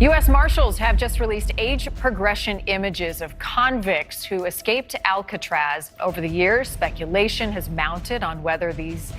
U.S. Marshals have just released age progression images of convicts who escaped Alcatraz. Over the years, speculation has mounted on whether these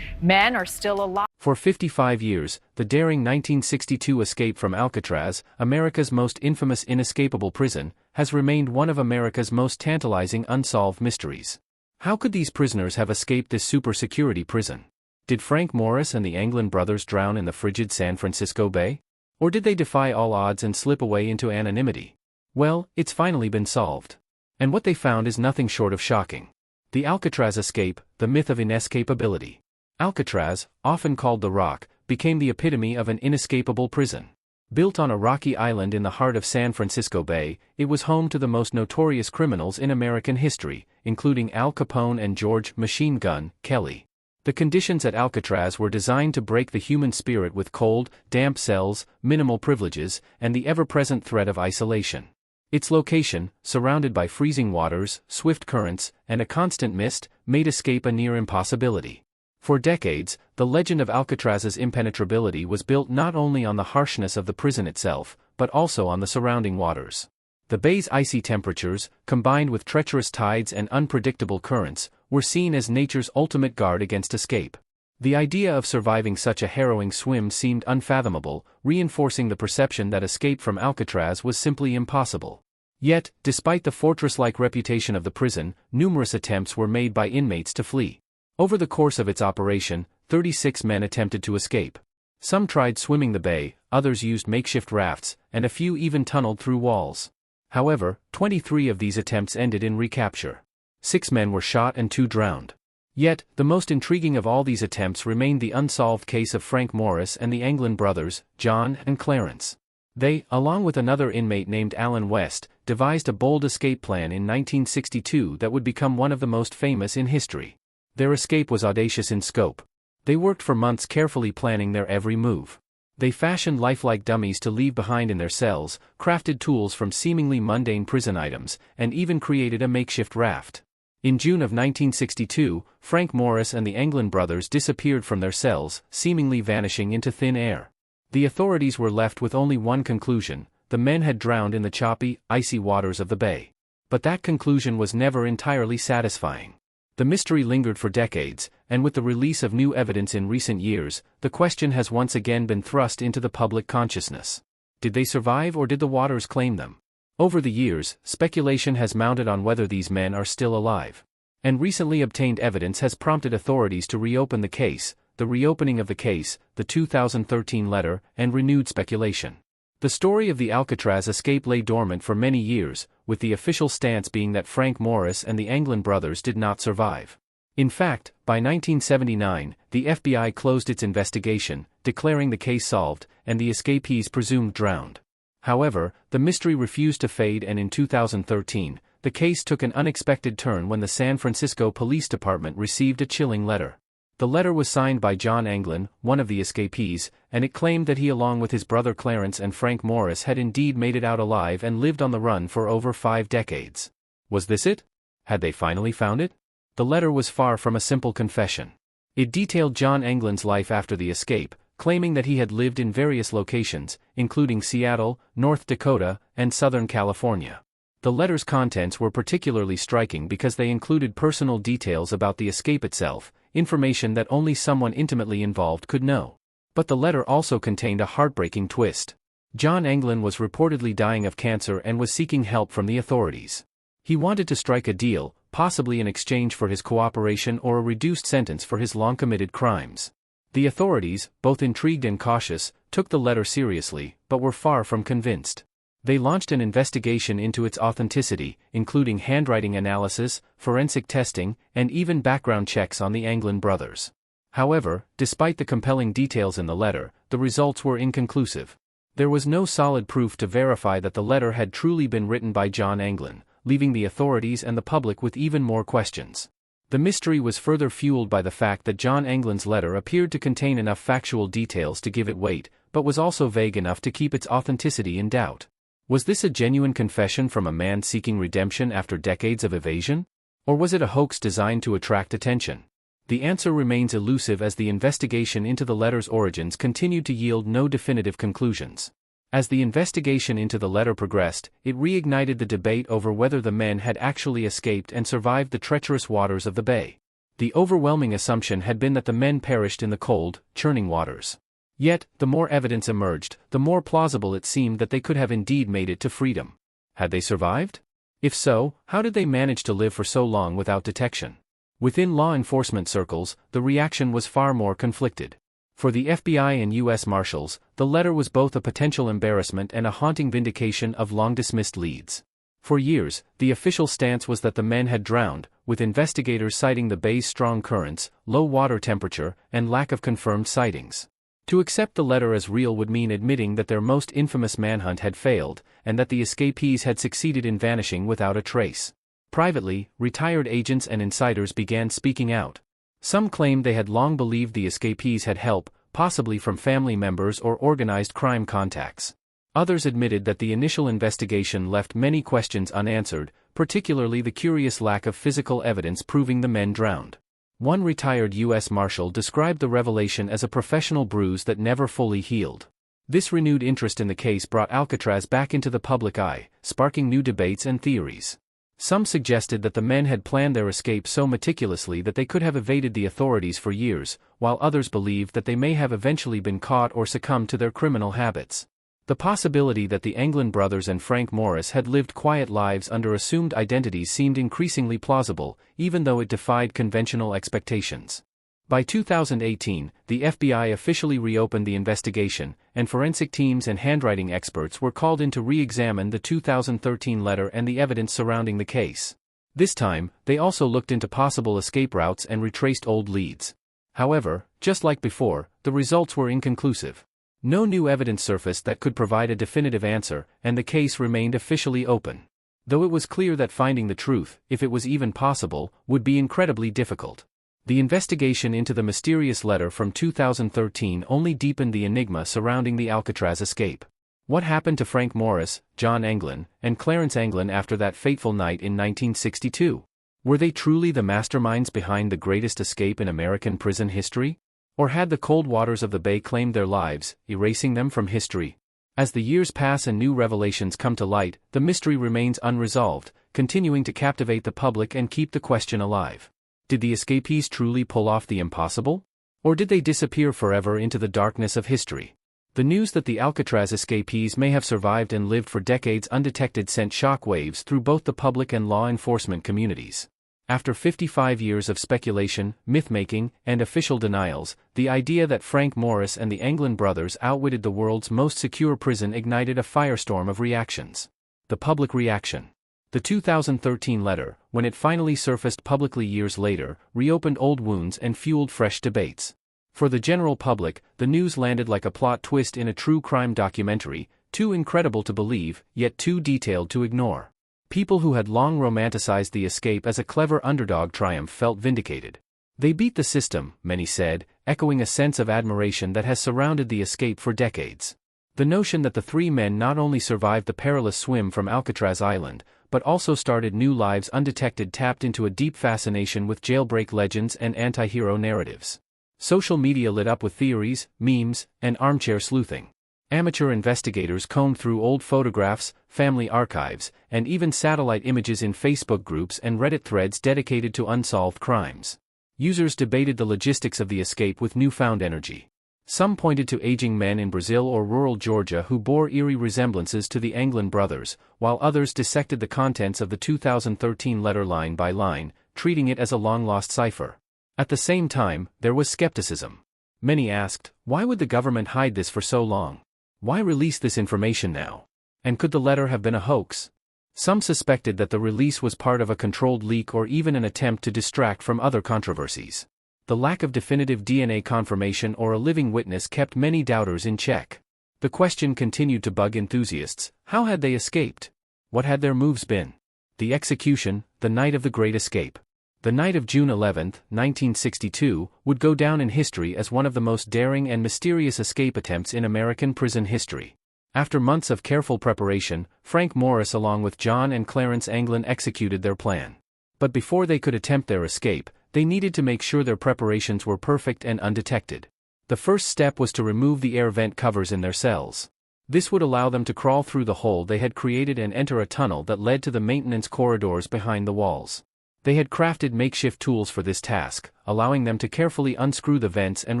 men are still alive. For 55 years, the daring 1962 escape from Alcatraz, America's most infamous inescapable prison, has remained one of America's most tantalizing unsolved mysteries. How could these prisoners have escaped this super-security prison? Did Frank Morris and the Anglin brothers drown in the frigid San Francisco Bay? Or did they defy all odds and slip away into anonymity? Well, it's finally been solved. And what they found is nothing short of shocking. The Alcatraz escape, the myth of inescapability. Alcatraz, often called the Rock, became the epitome of an inescapable prison. Built on a rocky island in the heart of San Francisco Bay, it was home to the most notorious criminals in American history, including Al Capone and George "Machine Gun" Kelly. The conditions at Alcatraz were designed to break the human spirit with cold, damp cells, minimal privileges, and the ever-present threat of isolation. Its location, surrounded by freezing waters, swift currents, and a constant mist, made escape a near impossibility. For decades, the legend of Alcatraz's impenetrability was built not only on the harshness of the prison itself, but also on the surrounding waters. The bay's icy temperatures, combined with treacherous tides and unpredictable currents, were seen as nature's ultimate guard against escape. The idea of surviving such a harrowing swim seemed unfathomable, reinforcing the perception that escape from Alcatraz was simply impossible. Yet, despite the fortress-like reputation of the prison, numerous attempts were made by inmates to flee. Over the course of its operation, 36 men attempted to escape. Some tried swimming the bay, others used makeshift rafts, and a few even tunneled through walls. However, 23 of these attempts ended in recapture. 6 men were shot and 2 drowned. Yet, the most intriguing of all these attempts remained the unsolved case of Frank Morris and the Anglin brothers, John and Clarence. They, along with another inmate named Allen West, devised a bold escape plan in 1962 that would become one of the most famous in history. Their escape was audacious in scope. They worked for months carefully planning their every move. They fashioned lifelike dummies to leave behind in their cells, crafted tools from seemingly mundane prison items, and even created a makeshift raft. In June of 1962, Frank Morris and the Anglin brothers disappeared from their cells, seemingly vanishing into thin air. The authorities were left with only one conclusion: the men had drowned in the choppy, icy waters of the bay. But that conclusion was never entirely satisfying. The mystery lingered for decades, and with the release of new evidence in recent years, the question has once again been thrust into the public consciousness. Did they survive or did the waters claim them? Over the years, speculation has mounted on whether these men are still alive. And recently obtained evidence has prompted authorities to reopen the case, the reopening of the case, the 2013 letter, and renewed speculation. The story of the Alcatraz escape lay dormant for many years, with the official stance being that Frank Morris and the Anglin brothers did not survive. In fact, by 1979, the FBI closed its investigation, declaring the case solved, and the escapees presumed drowned. However, the mystery refused to fade, and in 2013, the case took an unexpected turn when the San Francisco Police Department received a chilling letter. The letter was signed by John Anglin, one of the escapees, and it claimed that he, along with his brother Clarence and Frank Morris, had indeed made it out alive and lived on the run for over 5 decades. Was this it? Had they finally found it? The letter was far from a simple confession. It detailed John Anglin's life after the escape, claiming that he had lived in various locations, including Seattle, North Dakota, and Southern California. The letter's contents were particularly striking because they included personal details about the escape itself, information that only someone intimately involved could know. But the letter also contained a heartbreaking twist. John Anglin was reportedly dying of cancer and was seeking help from the authorities. He wanted to strike a deal, possibly in exchange for his cooperation or a reduced sentence for his long-committed crimes. The authorities, both intrigued and cautious, took the letter seriously, but were far from convinced. They launched an investigation into its authenticity, including handwriting analysis, forensic testing, and even background checks on the Anglin brothers. However, despite the compelling details in the letter, the results were inconclusive. There was no solid proof to verify that the letter had truly been written by John Anglin, leaving the authorities and the public with even more questions. The mystery was further fueled by the fact that John Anglin's letter appeared to contain enough factual details to give it weight, but was also vague enough to keep its authenticity in doubt. Was this a genuine confession from a man seeking redemption after decades of evasion? Or was it a hoax designed to attract attention? The answer remains elusive as the investigation into the letter's origins continued to yield no definitive conclusions. As the investigation into the letter progressed, it reignited the debate over whether the men had actually escaped and survived the treacherous waters of the bay. The overwhelming assumption had been that the men perished in the cold, churning waters. Yet, the more evidence emerged, the more plausible it seemed that they could have indeed made it to freedom. Had they survived? If so, how did they manage to live for so long without detection? Within law enforcement circles, the reaction was far more conflicted. For the FBI and U.S. Marshals, the letter was both a potential embarrassment and a haunting vindication of long-dismissed leads. For years, the official stance was that the men had drowned, with investigators citing the bay's strong currents, low water temperature, and lack of confirmed sightings. To accept the letter as real would mean admitting that their most infamous manhunt had failed, and that the escapees had succeeded in vanishing without a trace. Privately, retired agents and insiders began speaking out. Some claimed they had long believed the escapees had help, possibly from family members or organized crime contacts. Others admitted that the initial investigation left many questions unanswered, particularly the curious lack of physical evidence proving the men drowned. One retired U.S. Marshal described the revelation as a professional bruise that never fully healed. This renewed interest in the case brought Alcatraz back into the public eye, sparking new debates and theories. Some suggested that the men had planned their escape so meticulously that they could have evaded the authorities for years, while others believed that they may have eventually been caught or succumbed to their criminal habits. The possibility that the Anglin brothers and Frank Morris had lived quiet lives under assumed identities seemed increasingly plausible, even though it defied conventional expectations. By 2018, the FBI officially reopened the investigation, and forensic teams and handwriting experts were called in to re-examine the 2013 letter and the evidence surrounding the case. This time, they also looked into possible escape routes and retraced old leads. However, just like before, the results were inconclusive. No new evidence surfaced that could provide a definitive answer, and the case remained officially open. Though it was clear that finding the truth, if it was even possible, would be incredibly difficult. The investigation into the mysterious letter from 2013 only deepened the enigma surrounding the Alcatraz escape. What happened to Frank Morris, John Anglin, and Clarence Anglin after that fateful night in 1962? Were they truly the masterminds behind the greatest escape in American prison history? Or had the cold waters of the bay claimed their lives, erasing them from history? As the years pass and new revelations come to light, the mystery remains unresolved, continuing to captivate the public and keep the question alive. Did the escapees truly pull off the impossible? Or did they disappear forever into the darkness of history? The news that the Alcatraz escapees may have survived and lived for decades undetected sent shockwaves through both the public and law enforcement communities. After 55 years of speculation, myth-making, and official denials, the idea that Frank Morris and the Anglin brothers outwitted the world's most secure prison ignited a firestorm of reactions. The public reaction. The 2013 letter, when it finally surfaced publicly years later, reopened old wounds and fueled fresh debates. For the general public, the news landed like a plot twist in a true crime documentary, too incredible to believe, yet too detailed to ignore. People who had long romanticized the escape as a clever underdog triumph felt vindicated. They beat the system, many said, echoing a sense of admiration that has surrounded the escape for decades. The notion that the three men not only survived the perilous swim from Alcatraz Island, but also started new lives undetected tapped into a deep fascination with jailbreak legends and anti-hero narratives. Social media lit up with theories, memes, and armchair sleuthing. Amateur investigators combed through old photographs, family archives, and even satellite images in Facebook groups and Reddit threads dedicated to unsolved crimes. Users debated the logistics of the escape with newfound energy. Some pointed to aging men in Brazil or rural Georgia who bore eerie resemblances to the Anglin brothers, while others dissected the contents of the 2013 letter line by line, treating it as a long-lost cipher. At the same time, there was skepticism. Many asked, why would the government hide this for so long? Why release this information now? And could the letter have been a hoax? Some suspected that the release was part of a controlled leak or even an attempt to distract from other controversies. The lack of definitive DNA confirmation or a living witness kept many doubters in check. The question continued to bug enthusiasts: how had they escaped? What had their moves been? The execution, the night of the Great Escape. The night of June 11, 1962, would go down in history as one of the most daring and mysterious escape attempts in American prison history. After months of careful preparation, Frank Morris along with John and Clarence Anglin executed their plan. But before they could attempt their escape, they needed to make sure their preparations were perfect and undetected. The first step was to remove the air vent covers in their cells. This would allow them to crawl through the hole they had created and enter a tunnel that led to the maintenance corridors behind the walls. They had crafted makeshift tools for this task, allowing them to carefully unscrew the vents and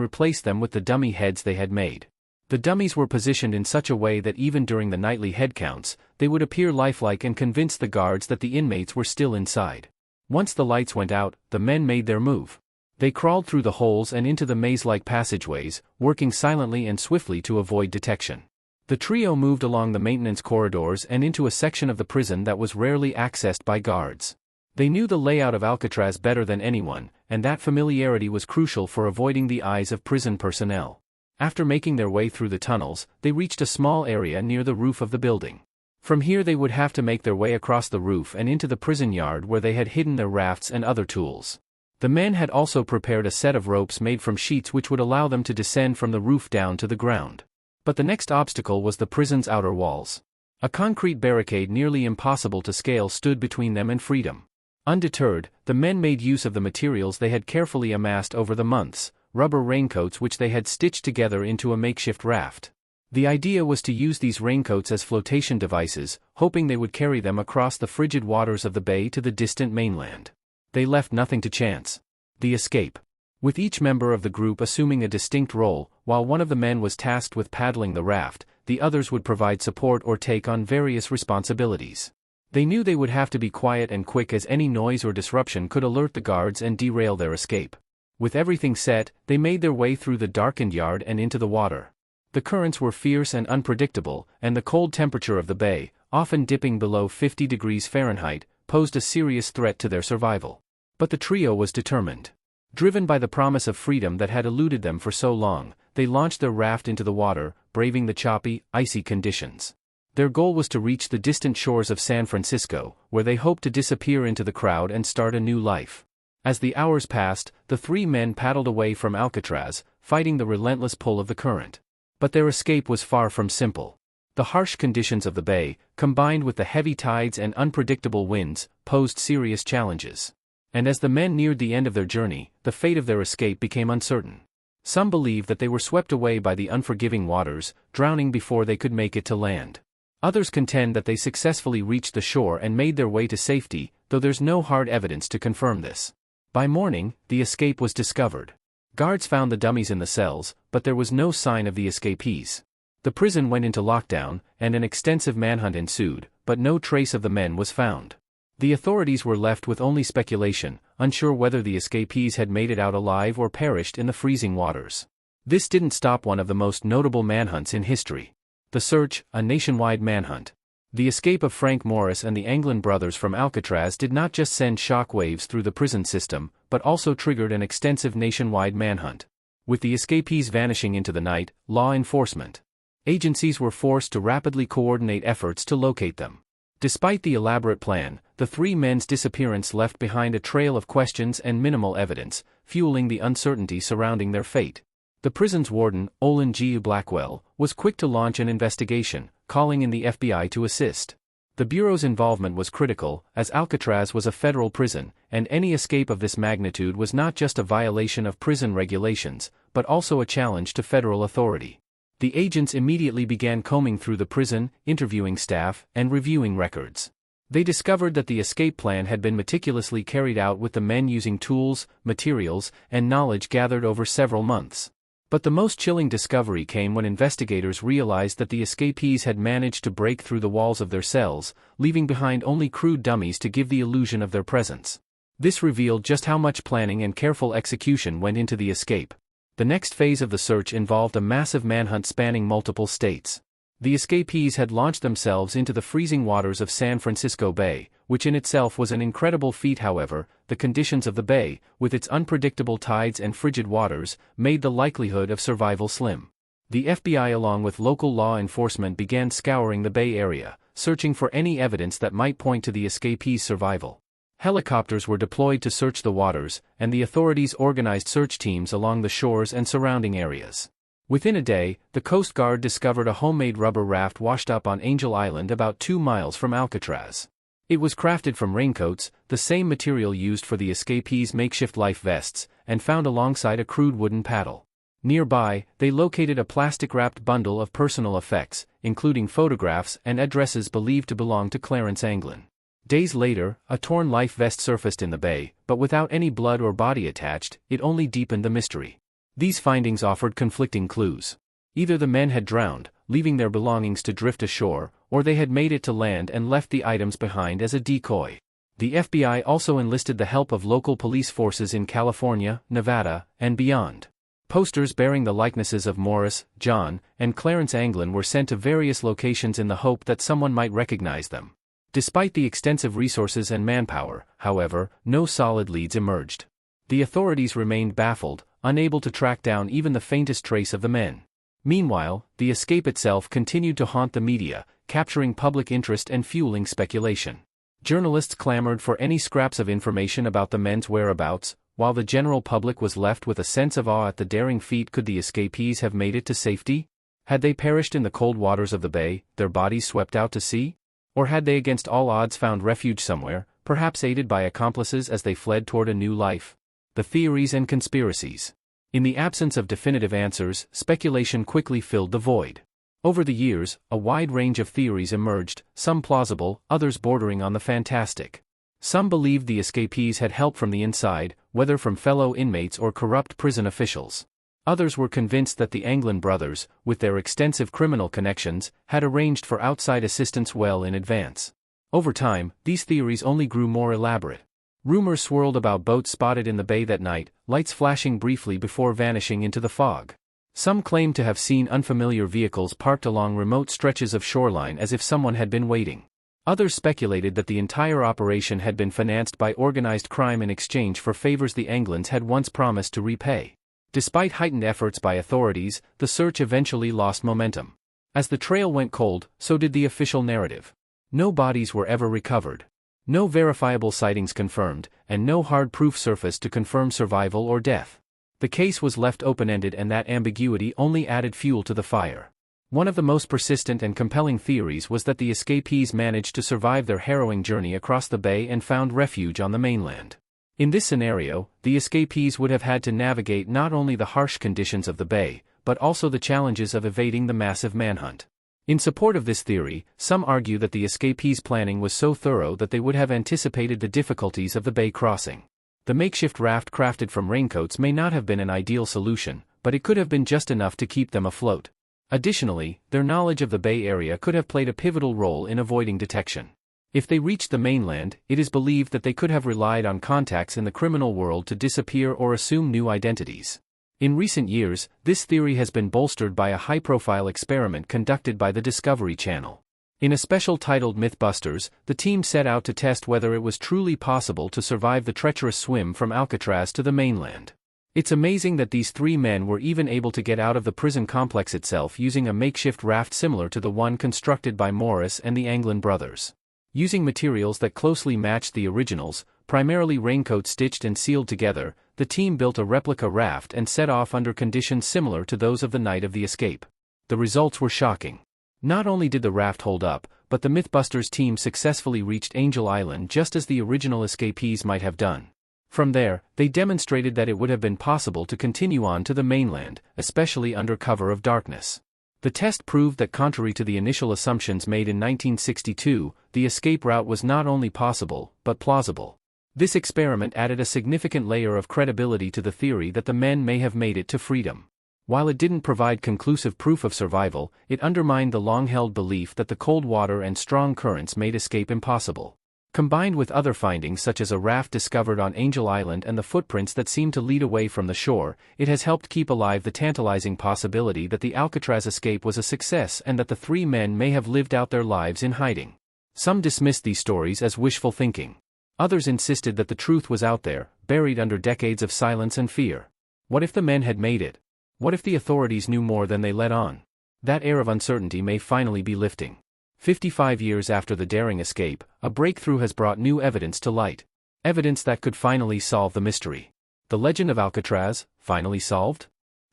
replace them with the dummy heads they had made. The dummies were positioned in such a way that even during the nightly head counts, they would appear lifelike and convince the guards that the inmates were still inside. Once the lights went out, the men made their move. They crawled through the holes and into the maze-like passageways, working silently and swiftly to avoid detection. The trio moved along the maintenance corridors and into a section of the prison that was rarely accessed by guards. They knew the layout of Alcatraz better than anyone, and that familiarity was crucial for avoiding the eyes of prison personnel. After making their way through the tunnels, they reached a small area near the roof of the building. From here they would have to make their way across the roof and into the prison yard where they had hidden their rafts and other tools. The men had also prepared a set of ropes made from sheets which would allow them to descend from the roof down to the ground. But the next obstacle was the prison's outer walls. A concrete barricade nearly impossible to scale stood between them and freedom. Undeterred, the men made use of the materials they had carefully amassed over the months, rubber raincoats which they had stitched together into a makeshift raft. The idea was to use these raincoats as flotation devices, hoping they would carry them across the frigid waters of the bay to the distant mainland. They left nothing to chance. The escape. With each member of the group assuming a distinct role, while one of the men was tasked with paddling the raft, the others would provide support or take on various responsibilities. They knew they would have to be quiet and quick as any noise or disruption could alert the guards and derail their escape. With everything set, they made their way through the darkened yard and into the water. The currents were fierce and unpredictable, and the cold temperature of the bay, often dipping below 50 degrees Fahrenheit, posed a serious threat to their survival. But the trio was determined. Driven by the promise of freedom that had eluded them for so long, they launched their raft into the water, braving the choppy, icy conditions. Their goal was to reach the distant shores of San Francisco, where they hoped to disappear into the crowd and start a new life. As the hours passed, the three men paddled away from Alcatraz, fighting the relentless pull of the current. But their escape was far from simple. The harsh conditions of the bay, combined with the heavy tides and unpredictable winds, posed serious challenges. And as the men neared the end of their journey, the fate of their escape became uncertain. Some believed that they were swept away by the unforgiving waters, drowning before they could make it to land. Others contend that they successfully reached the shore and made their way to safety, though there's no hard evidence to confirm this. By morning, the escape was discovered. Guards found the dummies in the cells, but there was no sign of the escapees. The prison went into lockdown, and an extensive manhunt ensued, but no trace of the men was found. The authorities were left with only speculation, unsure whether the escapees had made it out alive or perished in the freezing waters. This didn't stop one of the most notable manhunts in history. The Search, a nationwide manhunt. The escape of Frank Morris and the Anglin brothers from Alcatraz did not just send shock waves through the prison system, but also triggered an extensive nationwide manhunt. With the escapees vanishing into the night, law enforcement agencies were forced to rapidly coordinate efforts to locate them. Despite the elaborate plan, the three men's disappearance left behind a trail of questions and minimal evidence, fueling the uncertainty surrounding their fate. The prison's warden, Olin G. Blackwell, was quick to launch an investigation, calling in the FBI to assist. The Bureau's involvement was critical, as Alcatraz was a federal prison, and any escape of this magnitude was not just a violation of prison regulations, but also a challenge to federal authority. The agents immediately began combing through the prison, interviewing staff, and reviewing records. They discovered that the escape plan had been meticulously carried out with the men using tools, materials, and knowledge gathered over several months. But the most chilling discovery came when investigators realized that the escapees had managed to break through the walls of their cells, leaving behind only crude dummies to give the illusion of their presence. This revealed just how much planning and careful execution went into the escape. The next phase of the search involved a massive manhunt spanning multiple states. The escapees had launched themselves into the freezing waters of San Francisco Bay, which in itself was an incredible feat. However, the conditions of the bay, with its unpredictable tides and frigid waters, made the likelihood of survival slim. The FBI along with local law enforcement began scouring the Bay Area, searching for any evidence that might point to the escapees' survival. Helicopters were deployed to search the waters, and the authorities organized search teams along the shores and surrounding areas. Within a day, the Coast Guard discovered a homemade rubber raft washed up on Angel Island about 2 miles from Alcatraz. It was crafted from raincoats, the same material used for the escapees' makeshift life vests, and found alongside a crude wooden paddle. Nearby, they located a plastic-wrapped bundle of personal effects, including photographs and addresses believed to belong to Clarence Anglin. Days later, a torn life vest surfaced in the bay, but without any blood or body attached. It only deepened the mystery. These findings offered conflicting clues. Either the men had drowned, leaving their belongings to drift ashore, or they had made it to land and left the items behind as a decoy. The FBI also enlisted the help of local police forces in California, Nevada, and beyond. Posters bearing the likenesses of Morris, John, and Clarence Anglin were sent to various locations in the hope that someone might recognize them. Despite the extensive resources and manpower, however, no solid leads emerged. The authorities remained baffled, unable to track down even the faintest trace of the men. Meanwhile, the escape itself continued to haunt the media, capturing public interest and fueling speculation. Journalists clamored for any scraps of information about the men's whereabouts, while the general public was left with a sense of awe at the daring feat. Could the escapees have made it to safety? Had they perished in the cold waters of the bay, their bodies swept out to sea? Or had they against all odds found refuge somewhere, perhaps aided by accomplices as they fled toward a new life? The theories and conspiracies. In the absence of definitive answers, speculation quickly filled the void. Over the years, a wide range of theories emerged, some plausible, others bordering on the fantastic. Some believed the escapees had help from the inside, whether from fellow inmates or corrupt prison officials. Others were convinced that the Anglin brothers, with their extensive criminal connections, had arranged for outside assistance well in advance. Over time, these theories only grew more elaborate. Rumors swirled about boats spotted in the bay that night, lights flashing briefly before vanishing into the fog. Some claimed to have seen unfamiliar vehicles parked along remote stretches of shoreline as if someone had been waiting. Others speculated that the entire operation had been financed by organized crime in exchange for favors the Anglins had once promised to repay. Despite heightened efforts by authorities, the search eventually lost momentum. As the trail went cold, so did the official narrative. No bodies were ever recovered. No verifiable sightings confirmed, and no hard proof surfaced to confirm survival or death. The case was left open-ended, and that ambiguity only added fuel to the fire. One of the most persistent and compelling theories was that the escapees managed to survive their harrowing journey across the bay and found refuge on the mainland. In this scenario, the escapees would have had to navigate not only the harsh conditions of the bay, but also the challenges of evading the massive manhunt. In support of this theory, some argue that the escapees' planning was so thorough that they would have anticipated the difficulties of the bay crossing. The makeshift raft crafted from raincoats may not have been an ideal solution, but it could have been just enough to keep them afloat. Additionally, their knowledge of the Bay Area could have played a pivotal role in avoiding detection. If they reached the mainland, it is believed that they could have relied on contacts in the criminal world to disappear or assume new identities. In recent years, this theory has been bolstered by a high-profile experiment conducted by the Discovery Channel. In a special titled Mythbusters, the team set out to test whether it was truly possible to survive the treacherous swim from Alcatraz to the mainland. It's amazing that these three men were even able to get out of the prison complex itself using a makeshift raft similar to the one constructed by Morris and the Anglin brothers. Using materials that closely matched the originals, primarily raincoat stitched and sealed together, the team built a replica raft and set off under conditions similar to those of the night of the escape. The results were shocking. Not only did the raft hold up, but the Mythbusters team successfully reached Angel Island just as the original escapees might have done. From there, they demonstrated that it would have been possible to continue on to the mainland, especially under cover of darkness. The test proved that contrary to the initial assumptions made in 1962, the escape route was not only possible, but plausible. This experiment added a significant layer of credibility to the theory that the men may have made it to freedom. While it didn't provide conclusive proof of survival, it undermined the long-held belief that the cold water and strong currents made escape impossible. Combined with other findings such as a raft discovered on Angel Island and the footprints that seemed to lead away from the shore, it has helped keep alive the tantalizing possibility that the Alcatraz escape was a success and that the three men may have lived out their lives in hiding. Some dismissed these stories as wishful thinking. Others insisted that the truth was out there, buried under decades of silence and fear. What if the men had made it? What if the authorities knew more than they let on? That air of uncertainty may finally be lifting. 55 years after the daring escape, a breakthrough has brought new evidence to light. Evidence that could finally solve the mystery. The legend of Alcatraz, finally solved?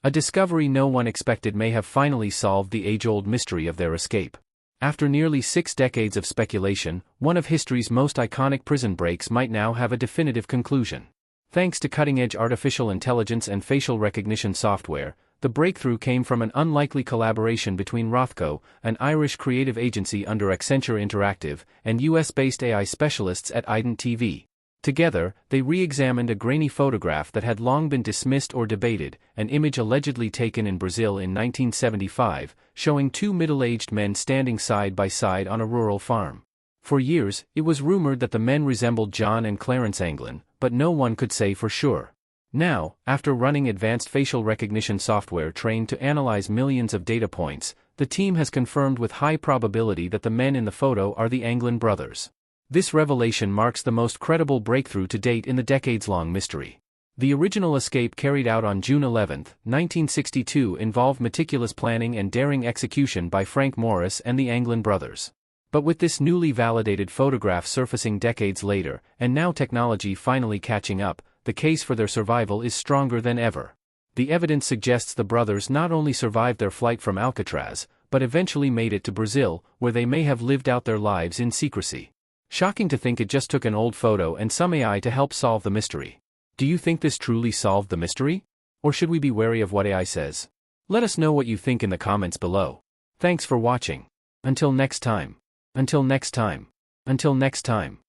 A discovery no one expected may have finally solved the age-old mystery of their escape. After nearly 6 decades of speculation, one of history's most iconic prison breaks might now have a definitive conclusion. Thanks to cutting-edge artificial intelligence and facial recognition software, the breakthrough came from an unlikely collaboration between Rothko, an Irish creative agency under Accenture Interactive, and US-based AI specialists at Ident TV. Together, they re-examined a grainy photograph that had long been dismissed or debated, an image allegedly taken in Brazil in 1975, showing two middle-aged men standing side by side on a rural farm. For years, it was rumored that the men resembled John and Clarence Anglin, but no one could say for sure. Now, after running advanced facial recognition software trained to analyze millions of data points, the team has confirmed with high probability that the men in the photo are the Anglin brothers. This revelation marks the most credible breakthrough to date in the decades-long mystery. The original escape carried out on June 11, 1962 involved meticulous planning and daring execution by Frank Morris and the Anglin brothers. But with this newly validated photograph surfacing decades later, and now technology finally catching up, the case for their survival is stronger than ever. The evidence suggests the brothers not only survived their flight from Alcatraz, but eventually made it to Brazil, where they may have lived out their lives in secrecy. Shocking to think it just took an old photo and some AI to help solve the mystery. Do you think this truly solved the mystery? Or should we be wary of what AI says? Let us know what you think in the comments below. Thanks for watching. Until next time. Until next time. Until next time.